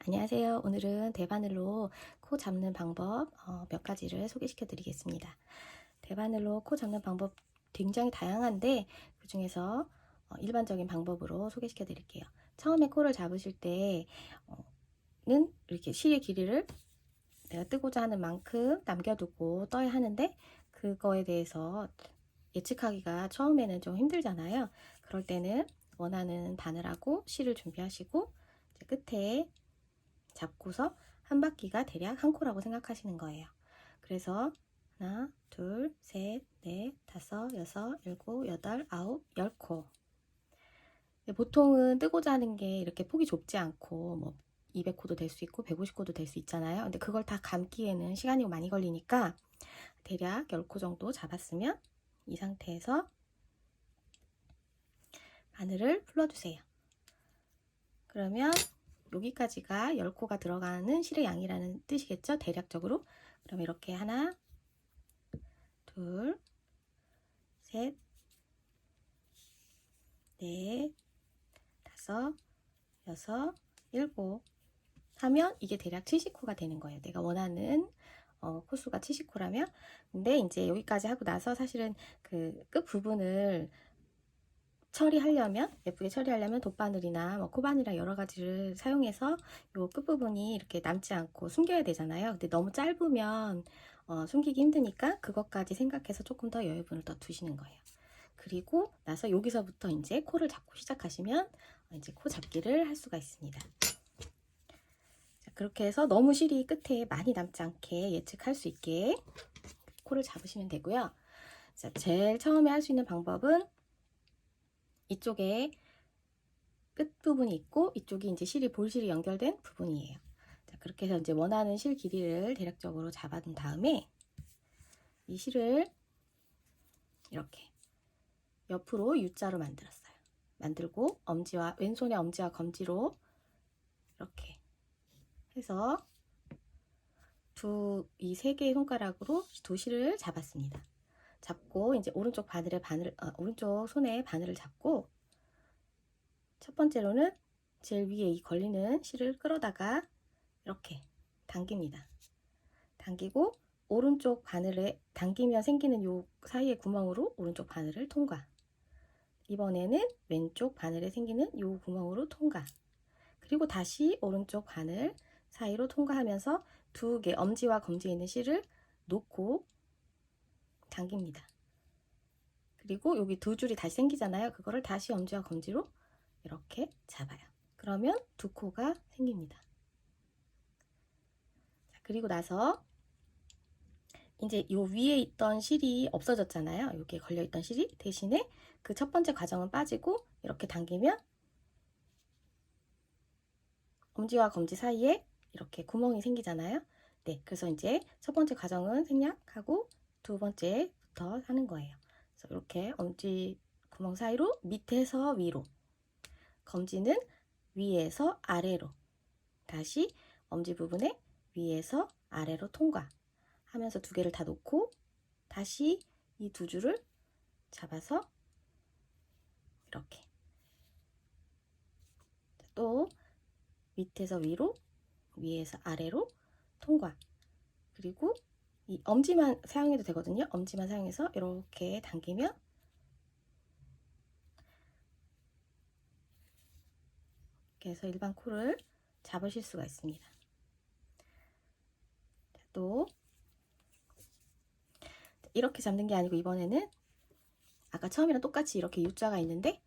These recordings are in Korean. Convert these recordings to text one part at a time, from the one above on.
안녕하세요. 오늘은 대바늘로 코 잡는 방법 몇 가지를 소개시켜 드리겠습니다. 대바늘로 코 잡는 방법 굉장히 다양한데 그 중에서 일반적인 방법으로 소개시켜 드릴게요. 처음에 코를 잡으실 때는 이렇게 실의 길이를 내가 뜨고자 하는 만큼 남겨두고 떠야 하는데 그거에 대해서 예측하기가 처음에는 좀 힘들잖아요. 그럴 때는 원하는 바늘하고 실을 준비하시고 이제 끝에 잡고서 한 바퀴가 대략 한 코라고 생각하시는 거예요. 그래서 하나, 둘, 셋, 넷, 다섯, 여섯, 일곱, 여덟, 아홉, 10코. 보통은 뜨고자 하는 게 이렇게 폭이 좁지 않고 뭐 200코도 될 수 있고 150코도 될 수 있잖아요. 근데 그걸 다 감기에는 시간이 많이 걸리니까 대략 10코 정도 잡았으면 이 상태에서 바늘을 풀어주세요. 그러면 여기까지가 10코가 들어가는 실의 양이라는 뜻이겠죠? 대략적으로. 그럼 이렇게 하나, 둘, 셋, 넷, 다섯, 여섯, 일곱 하면 이게 대략 70코가 되는 거예요. 내가 원하는 코수가 70코라면. 근데 이제 여기까지 하고 나서 사실은 그 끝 부분을 처리하려면, 예쁘게 처리하려면 돗바늘이나 뭐 코바늘이나 여러 가지를 사용해서 요 끝부분이 이렇게 남지 않고 숨겨야 되잖아요. 근데 너무 짧으면 숨기기 힘드니까 그것까지 생각해서 조금 더 여유분을 더 두시는 거예요. 그리고 나서 여기서부터 이제 코를 잡고 시작하시면 이제 코 잡기를 할 수가 있습니다. 자, 그렇게 해서 너무 실이 끝에 많이 남지 않게 예측할 수 있게 코를 잡으시면 되고요. 자, 제일 처음에 할 수 있는 방법은 이쪽에 끝부분이 있고 이쪽이 이제 실이 볼실이 연결된 부분이에요. 자, 그렇게 해서 이제 원하는 실 길이를 대략적으로 잡아둔 다음에 이 실을 이렇게 옆으로 U자로 만들었어요. 만들고 엄지와 왼손의 엄지와 검지로 이렇게 해서 이 세 개의 손가락으로 두 실을 잡았습니다. 잡고 이제 오른쪽 오른쪽 손에 바늘을 잡고 첫 번째로는 제일 위에 이 걸리는 실을 끌어다가 이렇게 당깁니다. 당기고 오른쪽 바늘에 당기면 생기는 요 사이의 구멍으로 오른쪽 바늘을 통과. 이번에는 왼쪽 바늘에 생기는 요 구멍으로 통과. 그리고 다시 오른쪽 바늘 사이로 통과하면서 두 개 엄지와 검지에 있는 실을 놓고 당깁니다. 그리고 여기 두 줄이 다시 생기잖아요. 그거를 다시 엄지와 검지로 이렇게 잡아요. 그러면 두 코가 생깁니다. 자, 그리고 나서 이제 요 위에 있던 실이 없어졌잖아요. 여기에 걸려있던 실이 대신에 그 첫 번째 과정은 빠지고 이렇게 당기면 엄지와 검지 사이에 이렇게 구멍이 생기잖아요. 네, 그래서 이제 첫 번째 과정은 생략하고 두 번째부터 하는 거예요. 그래서 이렇게 엄지 구멍 사이로 밑에서 위로, 검지는 위에서 아래로, 다시 엄지 부분에 위에서 아래로 통과 하면서 두 개를 다 놓고 다시 이 두 줄을 잡아서 이렇게 또 밑에서 위로, 위에서 아래로 통과. 그리고 이 엄지만 사용해도 되거든요. 엄지만 사용해서 이렇게 당기면 이렇게 해서 일반 코를 잡으실 수가 있습니다. 또 이렇게 잡는 게 아니고 이번에는 아까 처음이랑 똑같이 이렇게 U자가 있는데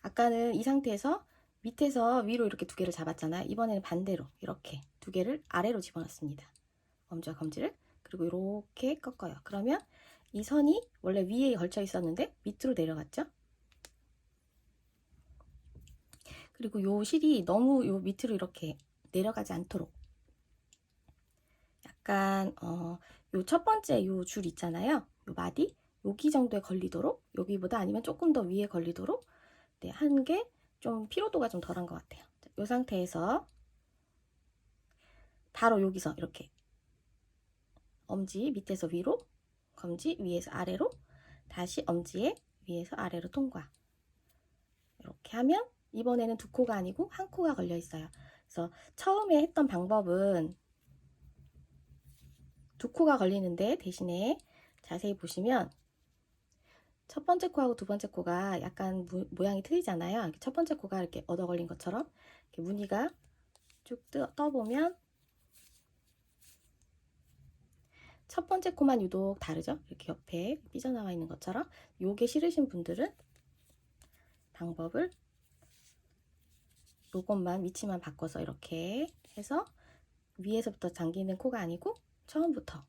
아까는 이 상태에서 밑에서 위로 이렇게 두 개를 잡았잖아요. 이번에는 반대로 이렇게 두 개를 아래로 집어넣습니다. 엄지와 검지를. 그리고 이렇게 꺾어요. 그러면 이 선이 원래 위에 걸쳐 있었는데 밑으로 내려갔죠. 그리고 요 실이 너무 요 밑으로 이렇게 내려가지 않도록 약간 요 첫 번째 요 줄 있잖아요. 요 마디 여기 정도에 걸리도록, 여기보다 아니면 조금 더 위에 걸리도록 네, 한 게 좀 피로도가 좀 덜한 것 같아요. 이 상태에서 바로 여기서 이렇게 엄지 밑에서 위로, 검지 위에서 아래로, 다시 엄지에 위에서 아래로 통과. 이렇게 하면 이번에는 두 코가 아니고 한 코가 걸려 있어요. 그래서 처음에 했던 방법은 두 코가 걸리는데 대신에 자세히 보시면 첫 번째 코하고 두 번째 코가 약간 모양이 틀리잖아요. 첫 번째 코가 이렇게 얻어 걸린 것처럼 이렇게 무늬가 쭉 떠보면 첫 번째 코만 유독 다르죠? 이렇게 옆에 삐져나와 있는 것처럼. 요게 싫으신 분들은 방법을 요것만 위치만 바꿔서 이렇게 해서 위에서부터 당기는 코가 아니고 처음부터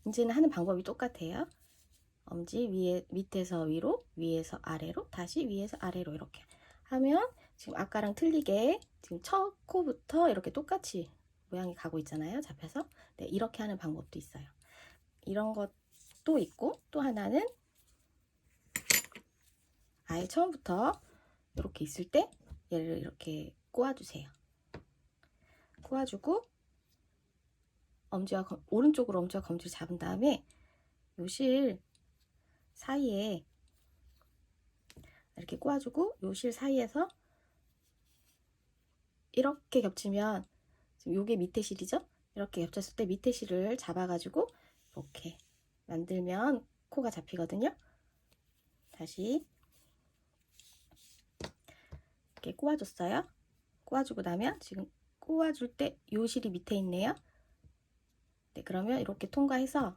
이제는 하는 방법이 똑같아요. 엄지 위에 밑에서 위로, 위에서 아래로, 다시 위에서 아래로 이렇게 하면 지금 아까랑 틀리게 지금 첫 코부터 이렇게 똑같이 모양이 가고 있잖아요. 잡혀서. 네, 이렇게 하는 방법도 있어요. 이런 것도 있고 또 하나는 아예 처음부터 이렇게 있을 때 얘를 이렇게 꼬아주세요. 꼬아주고 오른쪽으로 엄지와 검지를 잡은 다음에 요 실 사이에 이렇게 꼬아주고 요 실 사이에서 이렇게 겹치면 지금 요게 밑에 실이죠? 이렇게 겹쳤을 때 밑에 실을 잡아가지고 이렇게 만들면 코가 잡히거든요. 다시 이렇게 꼬아줬어요. 꼬아주고 나면 지금 꼬아줄 때 요 실이 밑에 있네요. 네, 그러면 이렇게 통과해서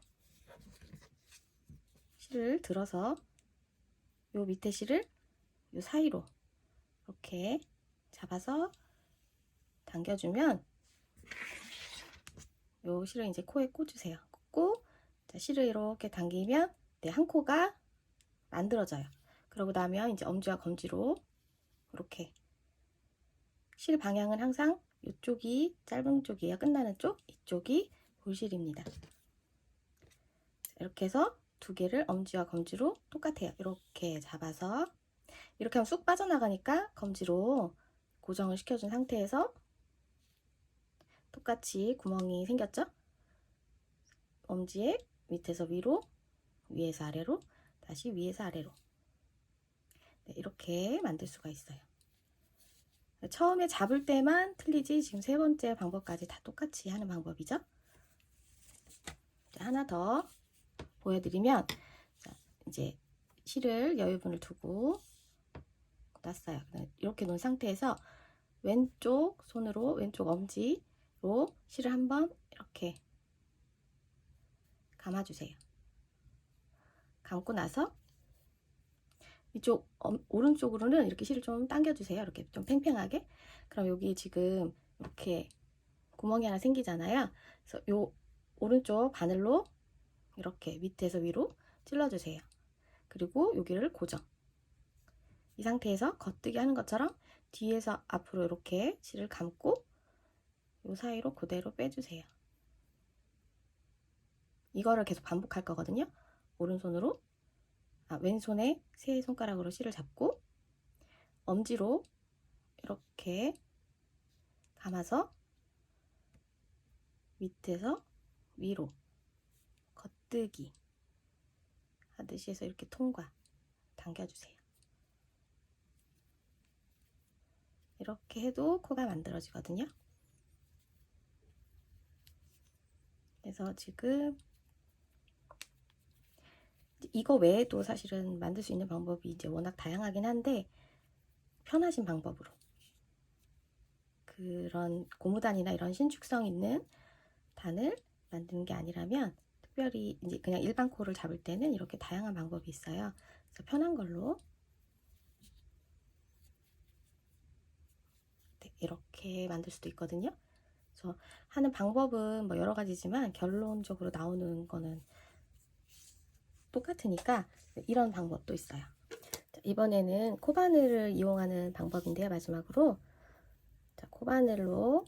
실을 들어서 요 밑에 실을 요 사이로 이렇게 잡아서 당겨주면 요 실을 이제 코에 꽂으세요. 꽂고 자, 실을 이렇게 당기면 네, 한 코가 만들어져요. 그러고 나면 이제 엄지와 검지로 이렇게 실 방향은 항상 이쪽이 짧은 쪽이에요. 끝나는 쪽, 이쪽이 볼실입니다. 이렇게 해서 두 개를 엄지와 검지로 똑같아요. 이렇게 잡아서 이렇게 하면 쑥 빠져나가니까 검지로 고정을 시켜준 상태에서 똑같이 구멍이 생겼죠? 엄지에 밑에서 위로, 위에서 아래로, 다시 위에서 아래로 네, 이렇게 만들 수가 있어요. 처음에 잡을 때만 틀리지 지금 세 번째 방법까지 다 똑같이 하는 방법이죠. 하나 더 보여드리면 자, 이제 실을 여유분을 두고 놨어요. 이렇게 놓은 상태에서 왼쪽 손으로 왼쪽 엄지로 실을 한번 이렇게 감아주세요. 감고 나서 이쪽 오른쪽으로는 이렇게 실을 좀 당겨주세요. 이렇게 좀 팽팽하게. 그럼 여기 지금 이렇게 구멍이 하나 생기잖아요. 그래서 요 오른쪽 바늘로 이렇게 밑에서 위로 찔러주세요. 그리고 여기를 고정. 이 상태에서 겉뜨기 하는 것처럼 뒤에서 앞으로 이렇게 실을 감고 요 사이로 그대로 빼주세요. 이거를 계속 반복할 거거든요. 오른손으로 왼손에 세 손가락으로 실을 잡고 엄지로 이렇게 감아서 밑에서 위로 겉뜨기 하듯이 해서 이렇게 통과 당겨주세요. 이렇게 해도 코가 만들어지거든요. 그래서 지금 이거 외에도 사실은 만들 수 있는 방법이 이제 워낙 다양하긴 한데 편하신 방법으로 그런 고무단이나 이런 신축성 있는 단을 만드는 게 아니라면 특별히 이제 그냥 일반 코를 잡을 때는 이렇게 다양한 방법이 있어요. 그래서 편한 걸로 네, 이렇게 만들 수도 있거든요. 그래서 하는 방법은 뭐 여러 가지지만 결론적으로 나오는 거는 똑같으니까 이런 방법도 있어요. 자, 이번에는 코바늘을 이용하는 방법인데요. 마지막으로 자, 코바늘로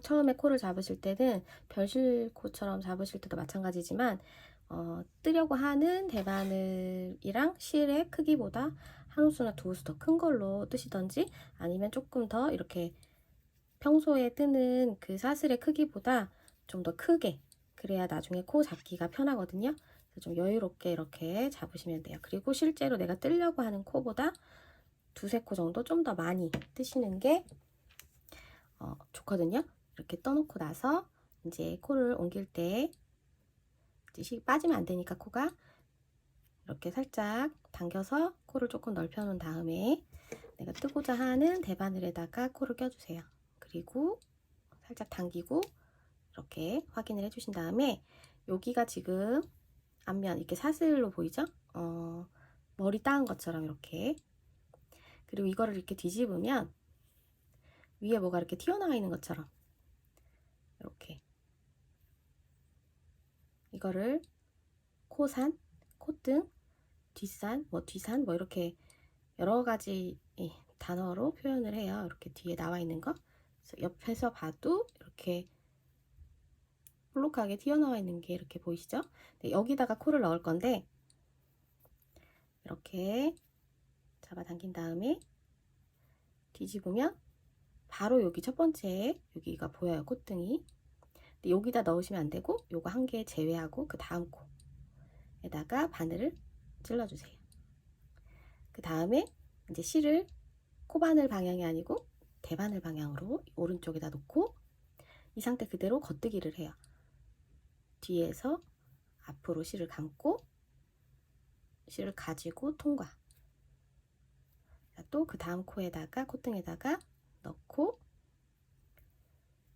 처음에 코를 잡으실 때는 별실코처럼 잡으실 때도 마찬가지지만 뜨려고 하는 대바늘이랑 실의 크기보다 한 호수나 두 호수 더 큰 걸로 뜨시던지 아니면 조금 더 이렇게 평소에 뜨는 그 사슬의 크기보다 좀 더 크게 그래야 나중에 코 잡기가 편하거든요. 좀 여유롭게 이렇게 잡으시면 돼요. 그리고 실제로 내가 뜨려고 하는 코보다 두세 코 정도 좀 더 많이 뜨시는 게 좋거든요. 이렇게 떠놓고 나서 이제 코를 옮길 때 이제 빠지면 안 되니까 코가 이렇게 살짝 당겨서 코를 조금 넓혀 놓은 다음에 내가 뜨고자 하는 대바늘에다가 코를 껴주세요. 그리고 살짝 당기고 이렇게 확인을 해주신 다음에 여기가 지금 앞면 이렇게 사슬로 보이죠? 머리 따은 것처럼 이렇게. 그리고 이거를 이렇게 뒤집으면 위에 뭐가 이렇게 튀어나와 있는 것처럼 이렇게 이거를 코산, 콧등, 뒷산, 뒷산 이렇게 여러 가지 단어로 표현을 해요. 이렇게 뒤에 나와 있는 거. 그래서 옆에서 봐도 이렇게 볼록하게 튀어나와 있는 게 이렇게 보이시죠? 네, 여기다가 코를 넣을 건데 이렇게 잡아당긴 다음에 뒤집으면 바로 여기 첫 번째 여기가 보여요. 콧등이. 근데 여기다 넣으시면 안 되고 요거 한 개 제외하고 그 다음 코에다가 바늘을 찔러주세요. 그 다음에 이제 실을 코바늘 방향이 아니고 대바늘 방향으로 오른쪽에다 놓고 이 상태 그대로 겉뜨기를 해요. 뒤에서 앞으로 실을 감고 실을 가지고 통과. 또 그 다음 코에다가 콧등에다가 넣고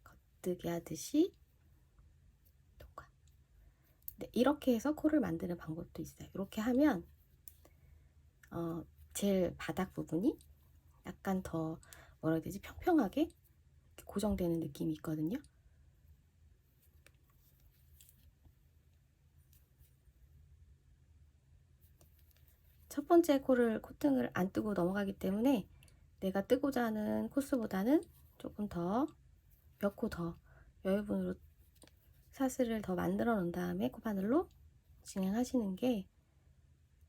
겉뜨기 하듯이 통과. 네, 이렇게 해서 코를 만드는 방법도 있어요. 이렇게 하면 제일 바닥 부분이 약간 더 뭐라 해야 되지? 평평하게 고정되는 느낌이 있거든요. 첫 번째 콧등을 안 뜨고 넘어가기 때문에 내가 뜨고자 하는 코스보다는 조금 더 몇 코 더 여유분으로 사슬을 더 만들어 놓은 다음에 코바늘로 진행하시는 게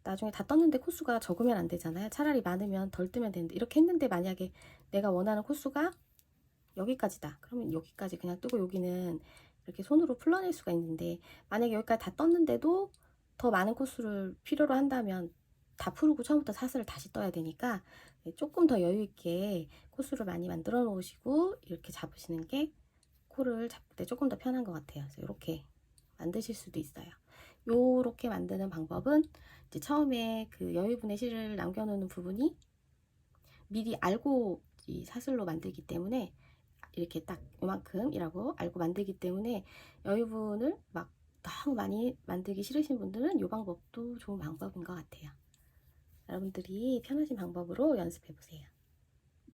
나중에 다 떴는데 코수가 적으면 안 되잖아요. 차라리 많으면 덜 뜨면 되는데 이렇게 했는데 만약에 내가 원하는 코수가 여기까지다. 그러면 여기까지 그냥 뜨고 여기는 이렇게 손으로 풀러낼 수가 있는데 만약에 여기까지 다 떴는데도 더 많은 코수를 필요로 한다면 다 풀고 처음부터 사슬을 다시 떠야 되니까 조금 더 여유 있게 코수를 많이 만들어 놓으시고 이렇게 잡으시는 게 코를 잡을 때 조금 더 편한 것 같아요. 그래서 이렇게 만드실 수도 있어요. 요렇게 만드는 방법은 이제 처음에 그 여유분의 실을 남겨놓는 부분이 미리 알고 이 사슬로 만들기 때문에 이렇게 딱 요만큼이라고 알고 만들기 때문에 여유분을 막 너무 많이 만들기 싫으신 분들은 이 방법도 좋은 방법인 것 같아요. 여러분들이 편하신 방법으로 연습해 보세요.